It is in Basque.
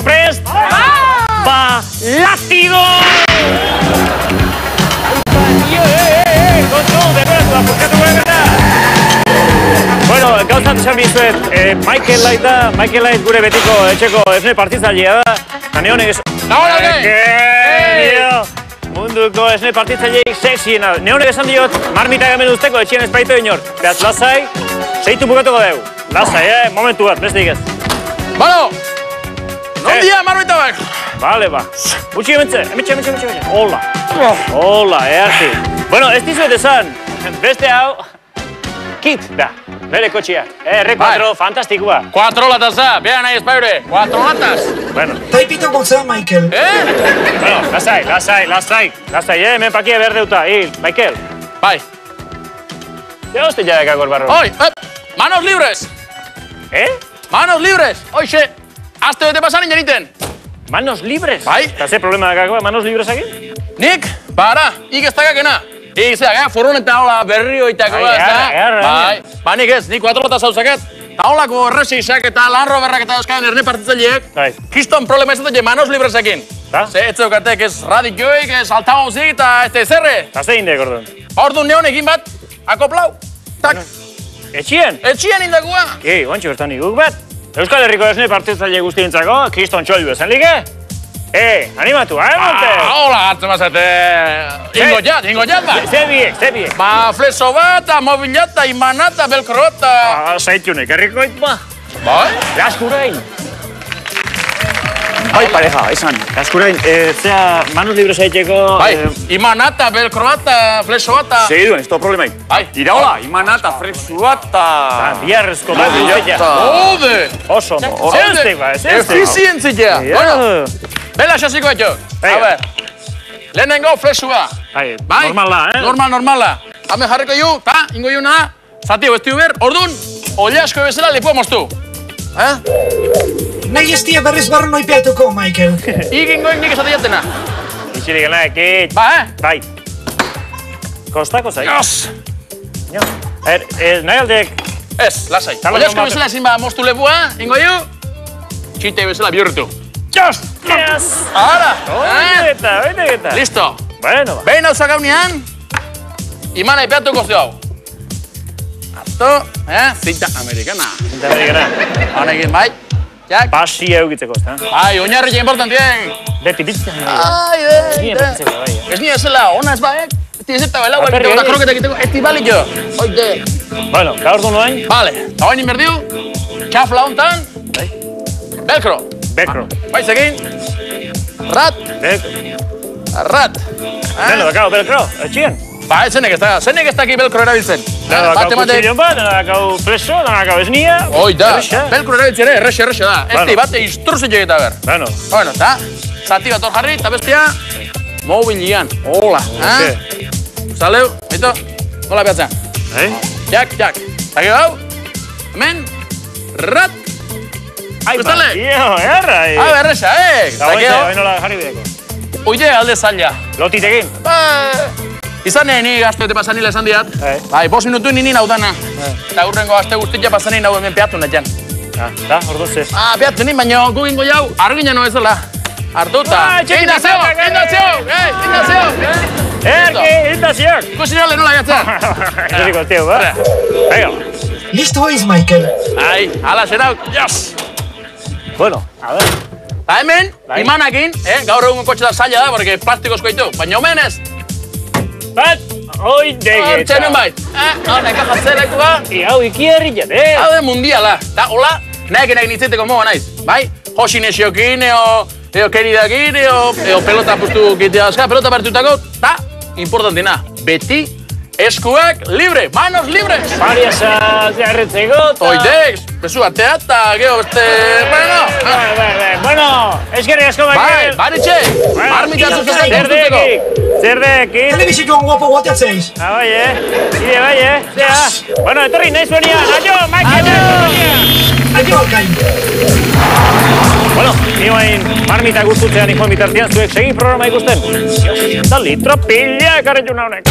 Dago prest? Ba, latido! Kontrol, deberatu, apurkatu gure gana! Bueno, gauzat esan bizuet, Michael Light gure betiko etxeko esne partizalea da. Eta neonek esan... Munduko esne partitzaileik sexiena. Neonek esan diot, marmita gamen usteko etxien espaitu inor. Beaz, lasai, seitu bukatuko dugu. Lasai, momentu bat, beste ikaz. Bueno, non dia marmita bak? Vale, ba. Gutxi ementze, emitxe. Hola, earti. Bueno, ez dizuet esan, beste hau, kit da, bere kotxia. R4, fantastikoa. 4 latas da, beha nahi espaire, 4 latas. Bueno. Taipito gotza, Michael. Bueno, lasai, hemen pakia behar deuta. Michael. Bai. Ja hoste jadek agor barro. Oi, manos libres. Manos libres. Oixe, azte bete pasan ingeniten. Manos libres? Bai. Eta ze problema dakakoa, manos libres aki? Nik, para, ikestakakena. Izeak, furgoneta hola berrioitako da, ez da? Bai, ba nik ez, nik 4 latas hauzaket. Eta holako erresisak eta Land Roverrak eta euskaren erne partitzaileek, kiston problema ez dut manos libresekin. Ze ez zeukatek ez radioik, ez altavozik eta ez zerre. Eta ze indek, orduan? Orduan neon egin bat, akoplau, tak. Etxien? Etxien indakua. Oantxe bertan iguk bat. Euskal Herriko esne partitzaile guztientzako, kiston txollu esan like? Animatu, monte! Hola, hartzen mazate. Ingo jat bat. Ze biek. Ba, fleso bat, mobilata, imanata, belkrota. Zaitunek, herrikoit ba. Bai? Laskurain. Bai, pareja, esan. Laskurain, zea, manos libres haiteko... Bai, imanata, belkrota, fleso bata. Segiduen, ez to problemai. Bai. Iraola, imanata, fleso bata. Biarrezko bat duzetia. Ode! Oso, zeustek ba, Efizientzitea. Bueno, bela xasiko etxo. A ver, lehenengo flexua. Bai, normala, Normala. Hame jarriko ju, ta, ingo ju na, zatio ez ber, ordun, oliasko bezala lepua moztu. Nahi ez dia berriz barro noipeatuko, Michael. Ikingoik nik esate jatena. Ixirik gana, ekit. Bai. Kostako zai. Jos! Nahi aldek... Ez, lasai. Oliasko bezala ezin ba moztu lepua, ingo ju, txite bezala bihurtu. Jos! Ahora! Oite geta. Listo. Bueno, ba. Behin hau zagaunean, imana ipeatuko zeu hau. Harto, zinta amerikana. Honekin, bai. Pasi eukitzeko, ez da? Bai, oinarrik importantien. Beti bizitzen. Ez nire zela, ona ez baek. Eti ez eta belauak egiteko eta kroketak egiteko, eti balik jo. Oite. Bueno, gaur du noain? Vale, eta oin inberdiu, txafla hontan, velcro. Bai, segin. Rat. Rat. Belo, dakau, velcro, etxien? Ba, zenek ez daki velcro erabiltzen. Dakau kutxilion bat, dakau fleso, dakau esnia. Oi da, velcro erabiltzen ere, errexe da. Ez di bate instruzio egita ber. Bueno, eta, zati bat hor jarri, eta bestia, mobilian. Hola. Zaleu, eito, nola behatzen. Jak. Zaki hau, hemen, rat. Gustale? Errai. Erresa, Zaki hau. Nola jarri bideko. Oide alde zaila. Lotitekin. Izan ni gazte bete pasanila esan diat. Bai, 5 minutu nini naudana. Eta urrengo gazte guztia pasanin nau hemen peatu natxan. Da, ordu ze. Peatu nin, baina gugingo jau, argina no ezela. Hartuta. Indazio! Indazioak! Kusinale nola gatzen. Zeriko, tio, ba? Venga. Listo hoiz, Michael. Ai, ala zerauk, jos! Bueno, a ver. Eta hemen, imanakin, gaur egun kotxe da zaila da, porque plastikozko ditu, baina omen ez. Bat, oide geta. Txenen bait. Honek ajatzereko ba. Hau ikierri jate. Hau de mundiala. Ta, hola, nahekin nitzeteko moa naiz. Bai, josin esiokin, eo keridakin, eo pelota pustu gitea azka, pelota bertutako. Ta, importantina, beti eskuak libre, manos libres. Pariasa zeharretzeko. Oidez, bezu atea eta geho beste... Bueno, eskerrik asko Michael. Bai, baritxe, marmitatzu zuzeko. Zerdekin. Telebizikoan guapo guateatzeis. Bai, bai, zea. Bueno, etorri nahi zuenian. Aio, Michael. Aio, alkain. Bueno, nioain marmita guztutzean infoan bitartian zuek segi programa ikusten. Eta litro pila ekarri juna honek.